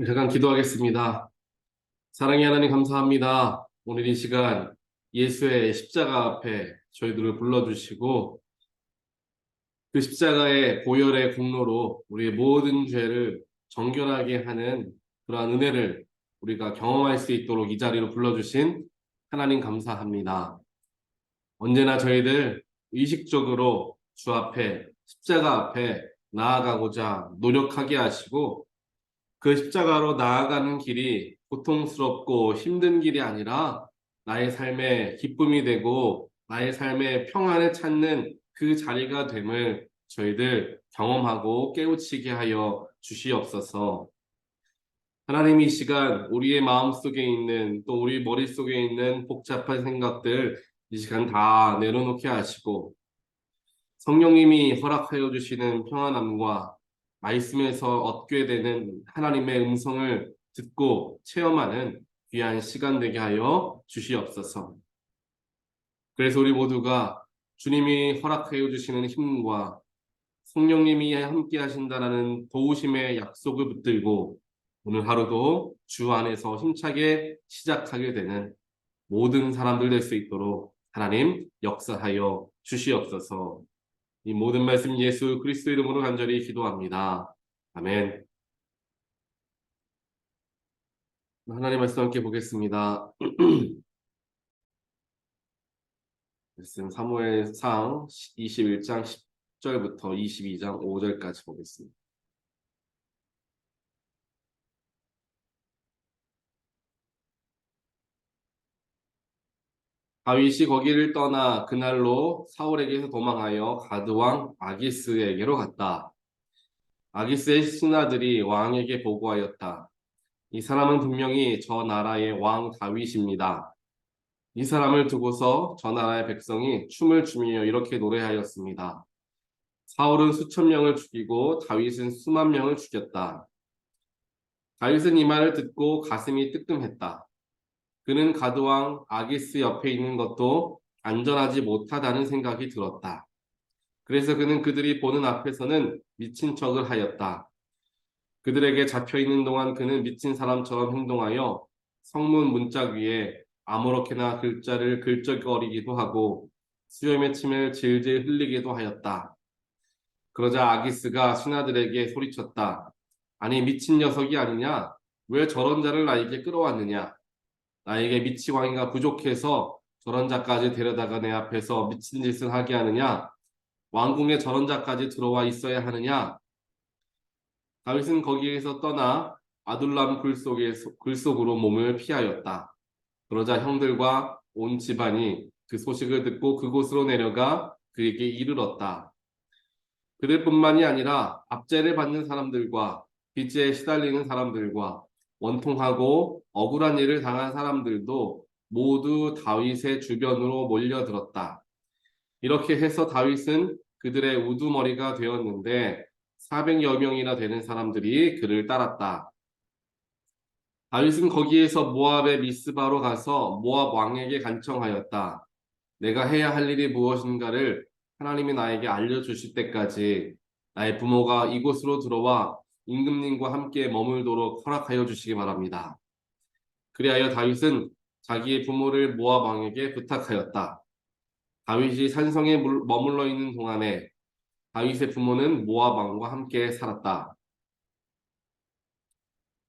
잠깐 기도하겠습니다. 사랑의 하나님 감사합니다. 오늘 이 시간 예수의 십자가 앞에 저희들을 불러주시고 그 십자가의 보혈의 공로로 우리의 모든 죄를 정결하게 하는 그러한 은혜를 우리가 경험할 수 있도록 이 자리로 불러주신 하나님 감사합니다. 언제나 저희들 의식적으로 주 앞에 십자가 앞에 나아가고자 노력하게 하시고 그 십자가로 나아가는 길이 고통스럽고 힘든 길이 아니라 나의 삶의 기쁨이 되고 나의 삶의 평안을 찾는 그 자리가 됨을 저희들 경험하고 깨우치게 하여 주시옵소서. 하나님 이 시간 우리의 마음속에 있는 또 우리 머릿속에 있는 복잡한 생각들 이 시간 다 내려놓게 하시고 성령님이 허락하여 주시는 평안함과 말씀에서 얻게 되는 하나님의 음성을 듣고 체험하는 귀한 시간 되게 하여 주시옵소서. 그래서 우리 모두가 주님이 허락하여 주시는 힘과 성령님이 함께 하신다라는 도우심의 약속을 붙들고 오늘 하루도 주 안에서 힘차게 시작하게 되는 모든 사람들 될 수 있도록 하나님 역사하여 주시옵소서. 이 모든 말씀 예수 그리스도 이름으로 간절히 기도합니다. 아멘. 하나님 말씀 함께 보겠습니다. 말씀 사무엘상 21장 10절부터 22장 5절까지 보겠습니다. 다윗이 거기를 떠나 그날로 사울에게서 도망하여 가드 왕 아기스에게로 갔다. 아기스의 신하들이 왕에게 보고하였다. 이 사람은 분명히 저 나라의 왕 다윗입니다. 이 사람을 두고서 저 나라의 백성이 춤을 추며 이렇게 노래하였습니다. 사울은 수천 명을 죽이고 다윗은 수만 명을 죽였다. 다윗은 이 말을 듣고 가슴이 뜨끔했다. 그는 가드왕 아기스 옆에 있는 것도 안전하지 못하다는 생각이 들었다. 그래서 그는 그들이 보는 앞에서는 미친 척을 하였다. 그들에게 잡혀 있는 동안 그는 미친 사람처럼 행동하여 성문 문짝 위에 아무렇게나 글자를 글적거리기도 하고 수염의 침을 질질 흘리기도 하였다. 그러자 아기스가 신하들에게 소리쳤다. 아니 미친 녀석이 아니냐? 왜 저런 자를 나에게 끌어왔느냐? 나에게 미치광이가 부족해서 저런 자까지 데려다가 내 앞에서 미친 짓을 하게 하느냐? 왕궁에 저런 자까지 들어와 있어야 하느냐? 다윗은 거기에서 떠나 아둘람 굴속으로 몸을 피하였다. 그러자 형들과 온 집안이 그 소식을 듣고 그곳으로 내려가 그에게 이르렀다. 그들뿐만이 아니라 압제를 받는 사람들과 빚에 시달리는 사람들과 원통하고 억울한 일을 당한 사람들도 모두 다윗의 주변으로 몰려들었다. 이렇게 해서 다윗은 그들의 우두머리가 되었는데 400여 명이나 되는 사람들이 그를 따랐다. 다윗은 거기에서 모압의 미스바로 가서 모압 왕에게 간청하였다. 내가 해야 할 일이 무엇인가를 하나님이 나에게 알려주실 때까지 나의 부모가 이곳으로 들어와 임금님과 함께 머물도록 허락하여 주시기 바랍니다. 그리하여 다윗은 자기의 부모를 모압 왕에게 부탁하였다. 다윗이 산성에 머물러 있는 동안에 다윗의 부모는 모압 왕과 함께 살았다.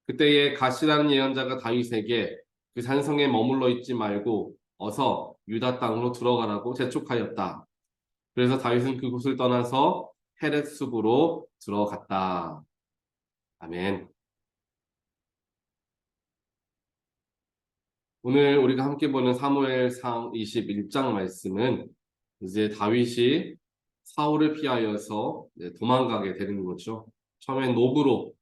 그때에 갓이라는 예언자가 다윗에게 그 산성에 머물러 있지 말고 어서 유다 땅으로 들어가라고 재촉하였다. 그래서 다윗은 그곳을 떠나서 헤렛 숲으로 들어갔다. 아멘. 오늘 우리가 함께 보는 사무엘상 21장 말씀은 이제 다윗이 사울을 피하여서 도망가게 되는 거죠. 처음엔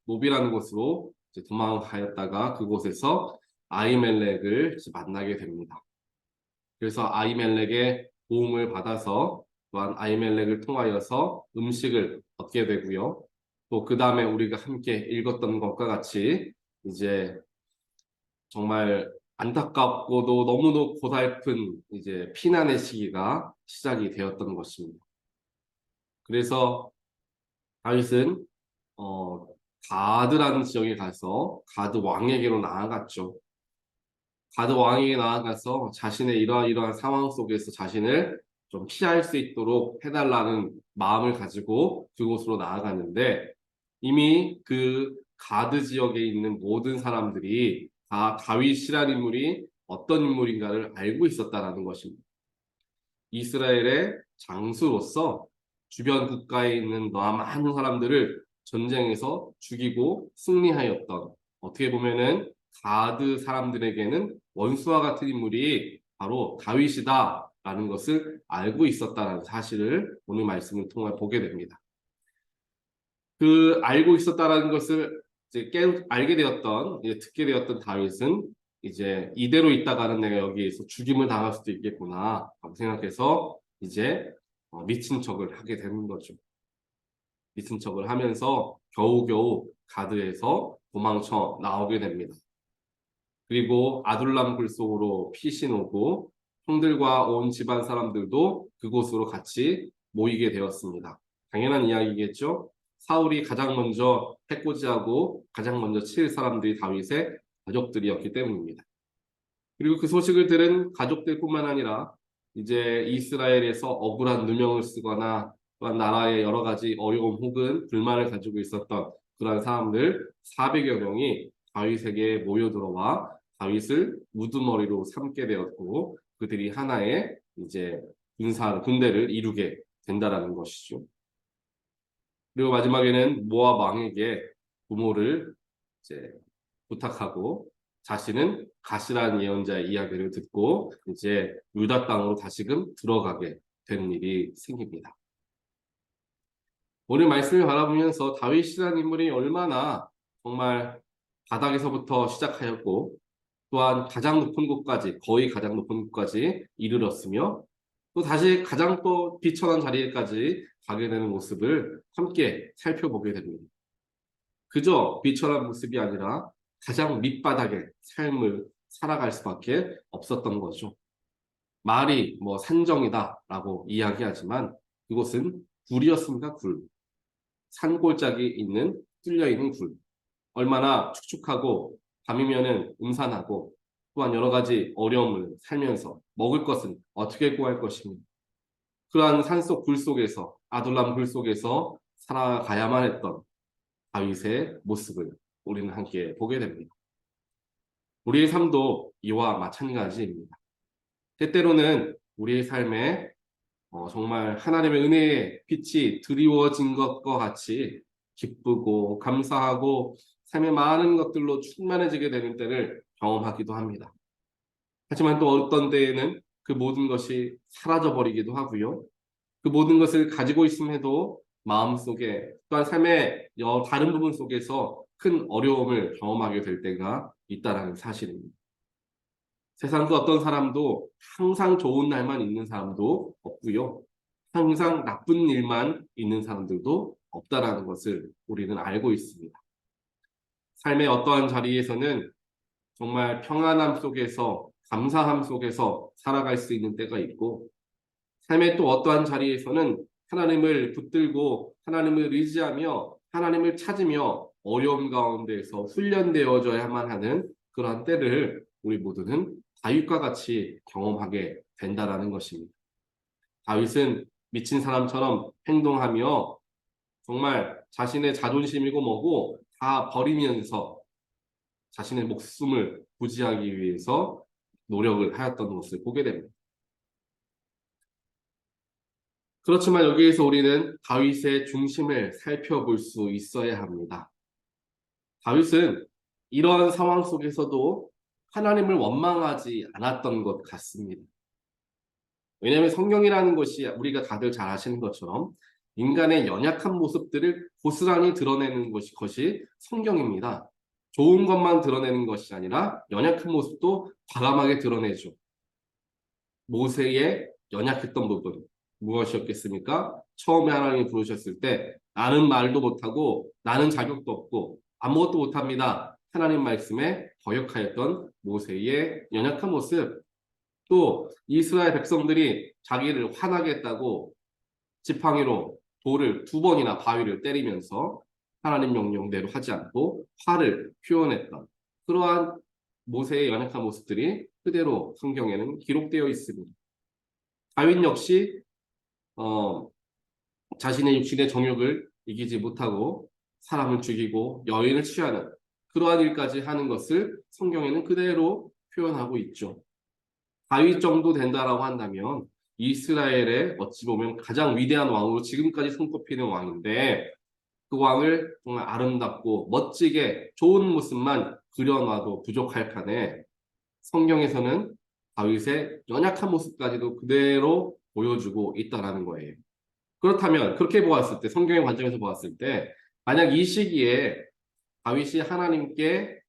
노비라는 곳으로 도망하였다가 그곳에서 아히멜렉을 만나게 됩니다. 그래서 아히멜렉의 도움을 받아서 또한 아히멜렉을 통하여서 음식을 얻게 되고요. 또 그 다음에 우리가 함께 읽었던 것과 같이 이제 정말 안타깝고도 너무도 고달픈 이제 피난의 시기가 시작이 되었던 것입니다. 그래서 다윗은 가드라는 지역에 가서 가드 왕에게로 나아갔죠. 가드 왕에게 나아가서 자신의 이러한 상황 속에서 자신을 좀 피할 수 있도록 해달라는 마음을 가지고 그곳으로 나아갔는데 이미 그 가드 지역에 있는 모든 사람들이 다 다윗이라는 인물이 어떤 인물인가를 알고 있었다는 것입니다. 이스라엘의 장수로서 주변 국가에 있는 많은 사람들을 전쟁에서 죽이고 승리하였던 어떻게 보면은 가드 사람들에게는 원수와 같은 인물이 바로 다윗이다라는 것을 알고 있었다는 사실을 오늘 말씀을 통해 보게 됩니다. 그 알고 있었다라는 것을 이제 알게 되었던, 듣게 되었던 다윗은 이제 이대로 있다가는 내가 여기에서 죽임을 당할 수도 있겠구나 라고 생각해서 이제 미친 척을 하게 되는 거죠. 미친 척을 하면서 겨우겨우 가드에서 도망쳐 나오게 됩니다. 그리고 아둘람 굴 속으로 피신 오고 형들과 온 집안 사람들도 그곳으로 같이 모이게 되었습니다. 당연한 이야기겠죠. 사울이 가장 먼저 해코지하고 가장 먼저 칠 사람들이 다윗의 가족들이었기 때문입니다. 그리고 그 소식을 들은 가족들뿐만 아니라 이제 이스라엘에서 억울한 누명을 쓰거나 또한 나라의 여러 가지 어려움 혹은 불만을 가지고 있었던 그러한 사람들 400여 명이 다윗에게 모여들어와 다윗을 우두머리로 삼게 되었고 그들이 하나의 이제 군대를 이루게 된다라는 것이죠. 그리고 마지막에는 모압 왕에게 부모를 이제 부탁하고 자신은 가시라는 예언자의 이야기를 듣고 이제 유다 땅으로 다시금 들어가게 되는 일이 생깁니다. 오늘 말씀을 바라보면서 다윗이라는 인물이 얼마나 정말 바닥에서부터 시작하였고 또한 가장 높은 곳까지 거의 가장 높은 곳까지 이르렀으며 또 다시 가장 또 비천한 자리에까지 가게 되는 모습을 함께 살펴보게 됩니다. 그저 비천한 모습이 아니라 가장 밑바닥의 삶을 살아갈 수밖에 없었던 거죠. 말이 뭐 산정이다라고 이야기하지만 그곳은 굴이었습니다. 굴. 산골짜기 있는 뚫려 있는 굴. 얼마나 축축하고 밤이면은 음산하고 또한 여러 가지 어려움을 살면서 먹을 것은 어떻게 구할 것입니까? 그러한 산속 굴 속에서 아둘람 굴 속에서 살아가야만 했던 다윗의 모습을 우리는 함께 보게 됩니다. 우리의 삶도 이와 마찬가지입니다. 때때로는 우리의 삶에 정말 하나님의 은혜의 빛이 드리워진 것과 같이 기쁘고 감사하고 삶의 많은 것들로 충만해지게 되는 때를 경험하기도 합니다. 하지만 또 어떤 때에는 그 모든 것이 사라져버리기도 하고요. 그 모든 것을 가지고 있음에도 마음속에 또한 삶의 다른 부분 속에서 큰 어려움을 경험하게 될 때가 있다는 사실입니다. 세상 그 어떤 사람도 항상 좋은 날만 있는 사람도 없고요. 항상 나쁜 일만 있는 사람들도 없다라는 것을 우리는 알고 있습니다. 삶의 어떠한 자리에서는 정말 평안함 속에서 감사함 속에서 살아갈 수 있는 때가 있고 삶의 또 어떠한 자리에서는 하나님을 붙들고 하나님을 의지하며 하나님을 찾으며 어려움 가운데에서 훈련되어져야만 하는 그러한 때를 우리 모두는 다윗과 같이 경험하게 된다라는 것입니다. 다윗은 미친 사람처럼 행동하며 정말 자신의 자존심이고 뭐고 다 버리면서 자신의 목숨을 부지하기 위해서 노력을 하였던 것을 보게 됩니다. 그렇지만 여기에서 우리는 다윗의 중심을 살펴볼 수 있어야 합니다. 다윗은 이러한 상황 속에서도 하나님을 원망하지 않았던 것 같습니다. 왜냐하면 성경이라는 것이 우리가 다들 잘 아시는 것처럼 인간의 연약한 모습들을 고스란히 드러내는 것이 성경입니다. 좋은 것만 드러내는 것이 아니라 연약한 모습도 과감하게 드러내죠. 모세의 연약했던 부분 무엇이었겠습니까? 처음에 하나님이 부르셨을 때 나는 말도 못하고 나는 자격도 없고 아무것도 못합니다. 하나님 말씀에 거역하였던 모세의 연약한 모습 또 이스라엘 백성들이 자기를 화나게 했다고 지팡이로 돌을 2번이나 바위를 때리면서 하나님 명령대로 하지 않고 화를 표현했던 그러한 모세의 연약한 모습들이 그대로 성경에는 기록되어 있습니다. 다윗 역시 자신의 육신의 정욕을 이기지 못하고 사람을 죽이고 여인을 취하는 그러한 일까지 하는 것을 성경에는 그대로 표현하고 있죠. 다윗 정도 된다라고 한다면 이스라엘의 어찌 보면 가장 위대한 왕으로 지금까지 손꼽히는 왕인데 그 왕을 정말 아름답고 멋지게 좋은 모습만 그려놔도 부족할 판에 성경에서는 다윗의 연약한 모습까지도 그대로 보여주고 있다는 거예요. 그렇다면 그렇게 보았을 때 성경의 관점에서 보았을 때 만약 이 시기에 다윗이 하나님께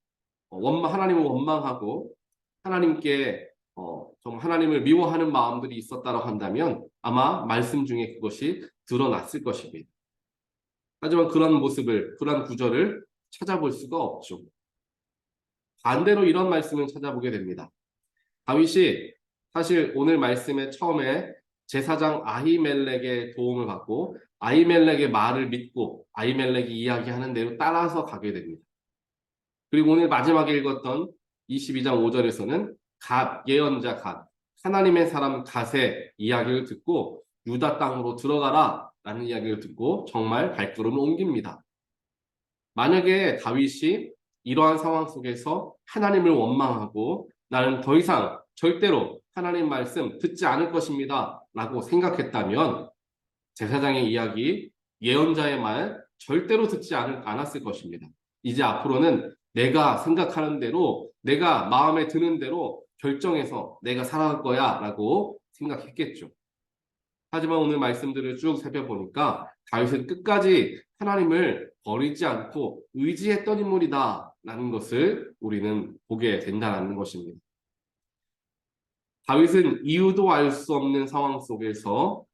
하나님을 원망하고 하나님께 좀 하나님을 미워하는 마음들이 있었다고 한다면 아마 말씀 중에 그것이 드러났을 것입니다. 하지만 그런 모습을 그런 구절을 찾아볼 수가 없죠. 반대로 이런 말씀을 찾아보게 됩니다. 다윗이 사실 오늘 말씀의 처음에 제사장 아히멜렉의 도움을 받고 아히멜렉의 말을 믿고 아히멜렉이 이야기하는 대로 따라서 가게 됩니다. 그리고 오늘 마지막에 읽었던 22장 5절에서는 예언자 갓, 하나님의 사람 갓의 이야기를 듣고 유다 땅으로 들어가라 라는 이야기를 듣고 정말 발걸음을 옮깁니다. 만약에 다윗이 이러한 상황 속에서 하나님을 원망하고 나는 더 이상 절대로 하나님 말씀 듣지 않을 것입니다 라고 생각했다면 제사장의 이야기, 예언자의 말 절대로 듣지 않았을 것입니다. 이제 앞으로는 내가 생각하는 대로 내가 마음에 드는 대로 결정해서 내가 살아갈 거야 라고 생각했겠죠. 하지만 오늘 말씀들을 쭉 살펴보니까 다윗은 끝까지 하나님을 버리지 않고 의지했던 인물이다 라는 것을 우리는 보게 된다는 것입니다. 다윗은 이유도 알 수 없는 상황 속에서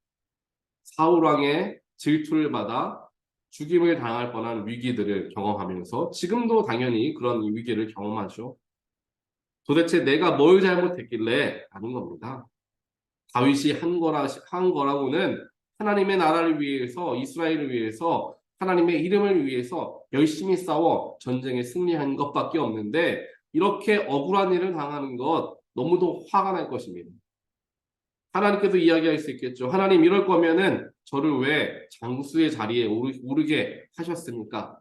사울왕의 질투를 받아 죽임을 당할 뻔한 위기들을 경험하면서 지금도 당연히 그런 위기를 경험하죠. 도대체 내가 뭘 잘못했길래 하는 겁니다. 다윗이 한 거라고는 하나님의 나라를 위해서 이스라엘을 위해서 하나님의 이름을 위해서 열심히 싸워 전쟁에 승리한 것밖에 없는데 이렇게 억울한 일을 당하는 것 너무도 화가 날 것입니다. 하나님께도 이야기할 수 있겠죠. 하나님 이럴 거면은 저를 왜 장수의 자리에 오르게 하셨습니까?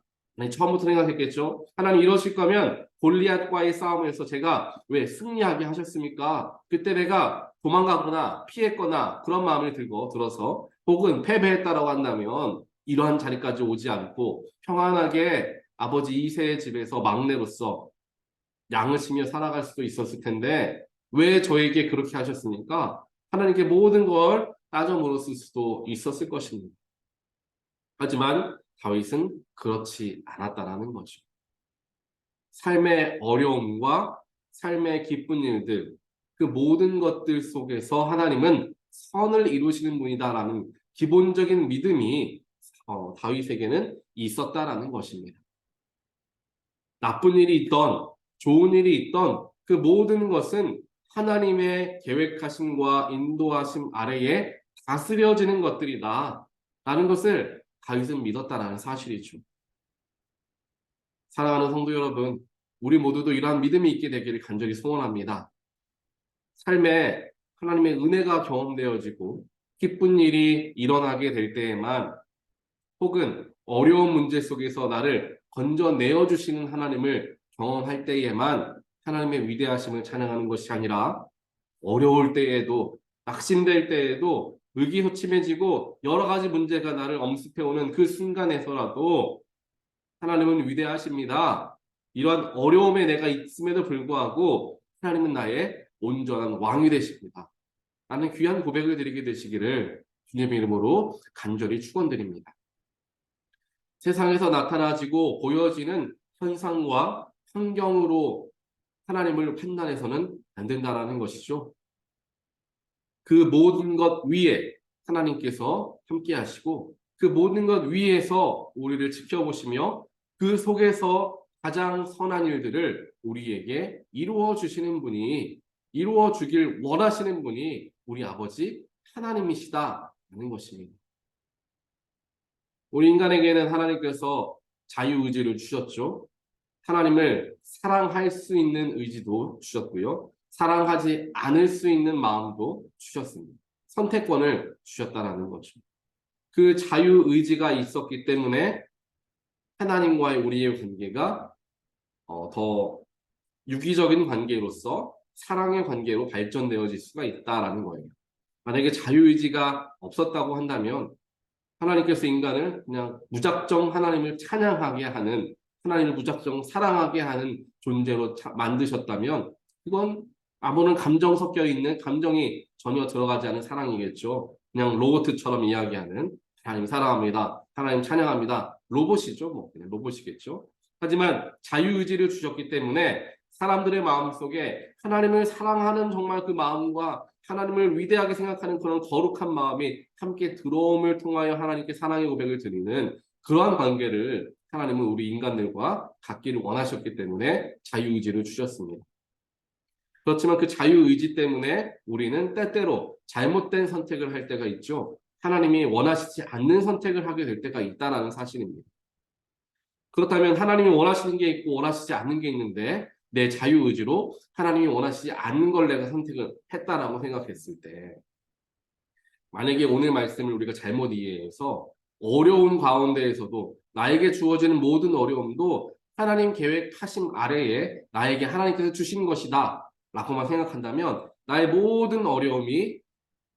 처음부터 생각했겠죠. 하나님 이러실 거면 골리앗과의 싸움에서 제가 왜 승리하게 하셨습니까? 그때 내가 도망가거나 피했거나 그런 마음을 들어서 혹은 패배했다라고 한다면 이러한 자리까지 오지 않고 평안하게 아버지 이새의 집에서 막내로서 양을 치며 살아갈 수도 있었을 텐데 왜 저에게 그렇게 하셨습니까? 하나님께 모든 걸 따져 물었을 수도 있었을 것입니다. 하지만 다윗은 그렇지 않았다라는 거죠. 삶의 어려움과 삶의 기쁜 일들, 그 모든 것들 속에서 하나님은 선을 이루시는 분이다라는 기본적인 믿음이 다윗에게는 있었다라는 것입니다. 나쁜 일이 있던 좋은 일이 있던 그 모든 것은 하나님의 계획하심과 인도하심 아래에 다스려지는 것들이다 라는 것을 다윗은 믿었다라는 사실이죠. 사랑하는 성도 여러분, 우리 모두도 이러한 믿음이 있게 되기를 간절히 소원합니다. 삶에 하나님의 은혜가 경험되어지고 기쁜 일이 일어나게 될 때에만 혹은 어려운 문제 속에서 나를 건져내어 주시는 하나님을 경험할 때에만 하나님의 위대하심을 찬양하는 것이 아니라 어려울 때에도 낙심될 때에도 의기소침해지고 여러 가지 문제가 나를 엄습해오는 그 순간에서라도 하나님은 위대하십니다. 이러한 어려움에 내가 있음에도 불구하고 하나님은 나의 온전한 왕이 되십니다. 라는 귀한 고백을 드리게 되시기를 주님의 이름으로 간절히 축원드립니다. 세상에서 나타나지고 보여지는 현상과 환경으로 하나님을 판단해서는 안 된다라는 것이죠. 그 모든 것 위에 하나님께서 함께 하시고 그 모든 것 위에서 우리를 지켜보시며 그 속에서 가장 선한 일들을 우리에게 이루어 주시는 분이 이루어 주길 원하시는 분이 우리 아버지 하나님이시다라는 것입니다. 우리 인간에게는 하나님께서 자유의지를 주셨죠. 하나님을 사랑할 수 있는 의지도 주셨고요. 사랑하지 않을 수 있는 마음도 주셨습니다. 선택권을 주셨다라는 거죠. 그 자유의지가 있었기 때문에 하나님과의 우리의 관계가 더 유기적인 관계로서 사랑의 관계로 발전되어질 수가 있다라는 거예요. 만약에 자유의지가 없었다고 한다면 하나님께서 인간을 그냥 무작정 하나님을 찬양하게 하는, 하나님을 무작정 사랑하게 하는 존재로 만드셨다면 그건 아무런 감정 섞여 있는, 감정이 전혀 들어가지 않은 사랑이겠죠. 그냥 로봇처럼 이야기하는, 하나님 사랑합니다, 하나님 찬양합니다, 로봇이죠. 뭐 그냥 로봇이겠죠. 하지만 자유의지를 주셨기 때문에 사람들의 마음속에 하나님을 사랑하는 정말 그 마음과 하나님을 위대하게 생각하는 그런 거룩한 마음이 함께 들어옴을 통하여 하나님께 사랑의 고백을 드리는 그러한 관계를 하나님은 우리 인간들과 갖기를 원하셨기 때문에 자유의지를 주셨습니다. 그렇지만 그 자유의지 때문에 우리는 때때로 잘못된 선택을 할 때가 있죠. 하나님이 원하시지 않는 선택을 하게 될 때가 있다는 사실입니다. 그렇다면 하나님이 원하시는 게 있고 원하시지 않는 게 있는데 내 자유의지로 하나님이 원하시지 않는 걸 내가 선택을 했다라고 생각했을 때, 만약에 오늘 말씀을 우리가 잘못 이해해서 어려운 가운데에서도 나에게 주어지는 모든 어려움도 하나님 계획하심 아래에 나에게 하나님께서 주신 것이다 라고만 생각한다면 나의 모든 어려움이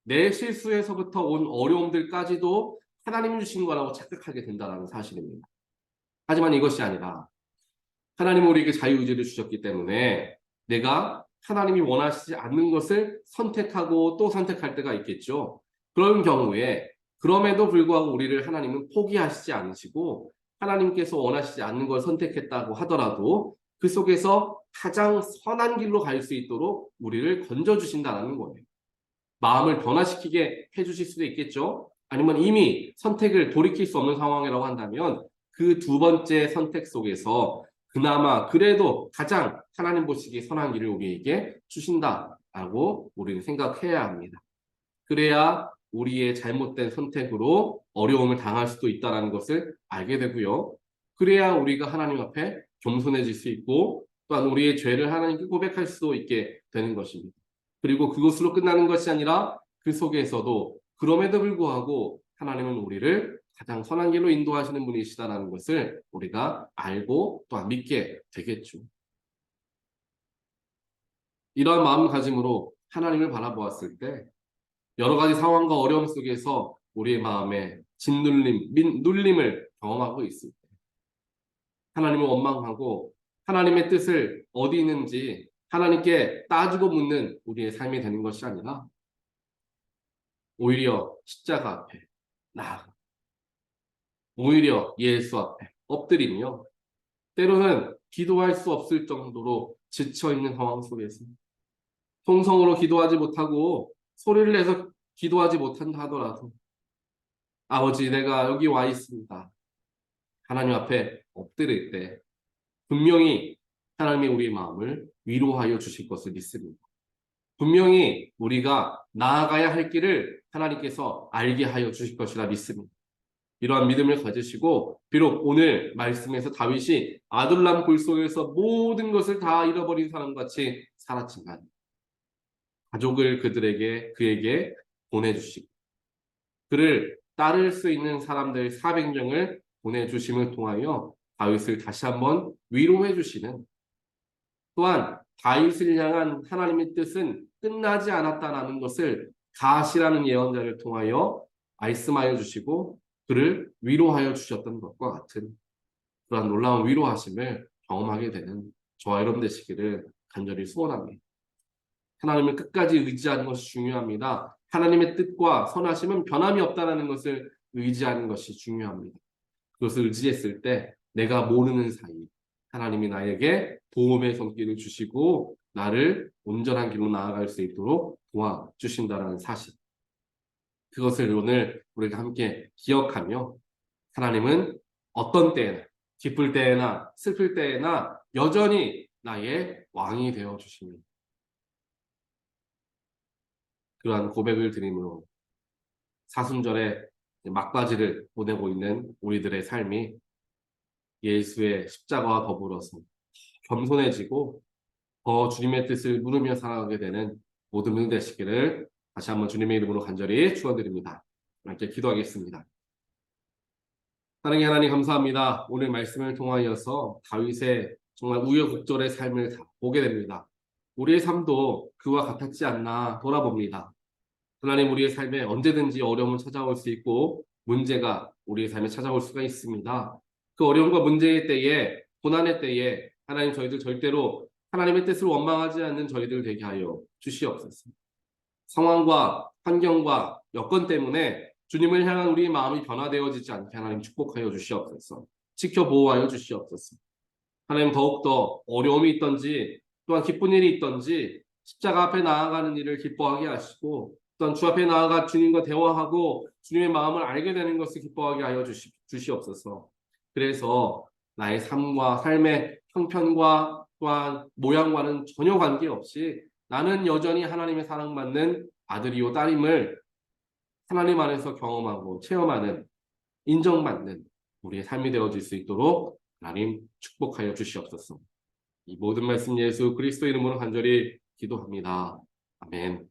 내 실수에서부터 온 어려움들까지도 하나님이 주신 거라고 착각하게 된다는 사실입니다. 하지만 이것이 아니라 하나님은 우리에게 자유의지를 주셨기 때문에 내가 하나님이 원하시지 않는 것을 선택하고 또 선택할 때가 있겠죠. 그런 경우에 그럼에도 불구하고 우리를 하나님은 포기하시지 않으시고 하나님께서 원하시지 않는 걸 선택했다고 하더라도 그 속에서 가장 선한 길로 갈 수 있도록 우리를 건져주신다는 거예요. 마음을 변화시키게 해주실 수도 있겠죠. 아니면 이미 선택을 돌이킬 수 없는 상황이라고 한다면 그 두 번째 선택 속에서 그나마 그래도 가장 하나님 보시기에 선한 길을 우리에게 주신다라고 우리는 생각해야 합니다. 그래야 우리의 잘못된 선택으로 어려움을 당할 수도 있다는 것을 알게 되고요. 그래야 우리가 하나님 앞에 겸손해질 수 있고 또한 우리의 죄를 하나님께 고백할 수도 있게 되는 것입니다. 그리고 그것으로 끝나는 것이 아니라 그 속에서도 그럼에도 불구하고 하나님은 우리를 가장 선한 길로 인도하시는 분이시다라는 것을 우리가 알고 또한 믿게 되겠죠. 이러한 마음가짐으로 하나님을 바라보았을 때 여러 가지 상황과 어려움 속에서 우리의 마음에 짓눌림, 눌림을 경험하고 있을 때 하나님을 원망하고 하나님의 뜻을 어디 있는지 하나님께 따지고 묻는 우리의 삶이 되는 것이 아니라 오히려 십자가 앞에 나아가 오히려 예수 앞에 엎드리며 때로는 기도할 수 없을 정도로 지쳐있는 상황 속에서 통성으로 기도하지 못하고 소리를 내서 기도하지 못한다 하더라도 아버지 내가 여기 와 있습니다. 하나님 앞에 엎드릴 때 분명히 하나님이 우리의 마음을 위로하여 주실 것을 믿습니다. 분명히 우리가 나아가야 할 길을 하나님께서 알게 하여 주실 것이라 믿습니다. 이러한 믿음을 가지시고 비록 오늘 말씀에서 다윗이 아둘람 굴 속에서 모든 것을 다 잃어버린 사람같이 살았지만 가족을 그에게 보내주시고 그를 따를 수 있는 사람들 400명을 보내주심을 통하여 다윗을 다시 한번 위로해 주시는, 또한 다윗을 향한 하나님의 뜻은 끝나지 않았다라는 것을 가시라는 예언자를 통하여 말씀하여 주시고 그를 위로하여 주셨던 것과 같은 그러한 놀라운 위로하심을 경험하게 되는 저와 여러분 되시기를 간절히 소원합니다. 하나님을 끝까지 의지하는 것이 중요합니다. 하나님의 뜻과 선하심은 변함이 없다는 것을 의지하는 것이 중요합니다. 그것을 의지했을 때 내가 모르는 사이 하나님이 나에게 도움의 손길을 주시고 나를 온전한 길로 나아갈 수 있도록 도와주신다는 사실, 그것을 오늘 우리가 함께 기억하며 하나님은 어떤 때에나 기쁠 때나 슬플 때나 여전히 나의 왕이 되어 주십니다. 그러한 고백을 드림으로 사순절에 막바지를 보내고 있는 우리들의 삶이 예수의 십자가와 더불어서 겸손해지고 더 주님의 뜻을 물으며 살아가게 되는 모든 분 되시기를 다시 한번 주님의 이름으로 간절히 축원드립니다. 함께 기도하겠습니다. 사랑의 하나님 감사합니다. 오늘 말씀을 통하여서 다윗의 정말 우여곡절의 삶을 다 보게 됩니다. 우리의 삶도 그와 같았지 않나 돌아봅니다. 하나님 우리의 삶에 언제든지 어려움은 찾아올 수 있고 문제가 우리의 삶에 찾아올 수가 있습니다. 그 어려움과 문제의 때에 고난의 때에 하나님 저희들 절대로 하나님의 뜻을 원망하지 않는 저희들 되게 하여 주시옵소서. 상황과 환경과 여건 때문에 주님을 향한 우리의 마음이 변화되어지지 않게 하나님 축복하여 주시옵소서. 지켜보호하여 주시옵소서. 하나님 더욱더 어려움이 있던지 또한 기쁜 일이 있던지 십자가 앞에 나아가는 일을 기뻐하게 하시고 또한 주 앞에 나아가 주님과 대화하고 주님의 마음을 알게 되는 것을 기뻐하게 하여 주시옵소서. 그래서 나의 삶과 삶의 형편과 또한 모양과는 전혀 관계없이 나는 여전히 하나님의 사랑받는 아들이요 딸임을 하나님 안에서 경험하고 체험하는 인정받는 우리의 삶이 되어질 수 있도록 하나님 축복하여 주시옵소서. 이 모든 말씀 예수 그리스도 이름으로 간절히 기도합니다. 아멘.